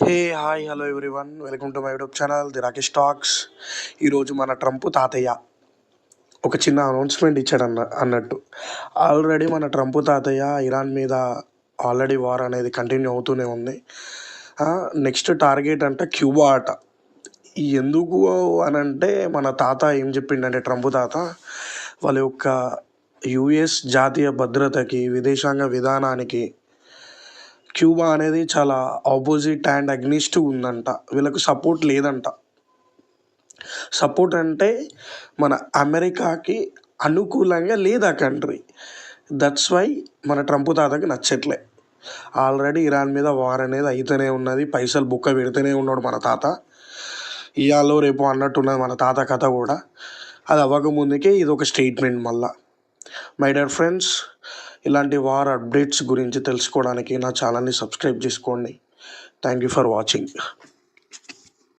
Hey hi hello everyone, welcome to my YouTube channel the Rakesh talks. ఈరోజు మన Trump తాతయ్య ఒక చిన్న అనౌన్స్మెంట్ ఇచ్చాడు అన్నట్టు. ఆల్రెడీ మన ట్రంప్ తాతయ్య ఇరాన్ మీద ఆల్రెడీ వార్ అనేది కంటిన్యూ అవుతూనే ఉంది. నెక్స్ట్ టార్గెట్ అంటే క్యూబా ఆట. ఎందుకు అనంటే మన తాత ఏం చెప్పిండంటే ట్రంప్ తాత వాళ్ళ యొక్క యుఎస్ జాతీయ భద్రతకి, విదేశాంగ విధానానికి క్యూబా అనేది చాలా ఆపోజిట్ అండ్ అగ్నిస్ట్ ఉందంట. వీళ్ళకు సపోర్ట్ లేదంట. సపోర్ట్ అంటే మన అమెరికాకి అనుకూలంగా లేదు ఆ కంట్రీ. దట్స్ వై మన ట్రంప్ తాతకి నచ్చట్లే. ఆల్రెడీ ఇరాన్ మీద వార్ అనేది అయితేనే ఉన్నది, పైసలు బుక్క పెడితేనే ఉన్నాడు మన తాత. ఇవాళ రేపు అన్నట్టున్నది మన తాత కథ కూడా. అది అవ్వకముందుకే ఇది ఒక స్టేట్మెంట్ మళ్ళా. మై డియర్ ఫ్రెండ్స్, ఇలాంటి వార్ అప్డేట్స్ గురించి తెలుసుకోవడానికి నా ఛానల్ని సబ్స్క్రైబ్ చేసుకోండి. Thank you for watching.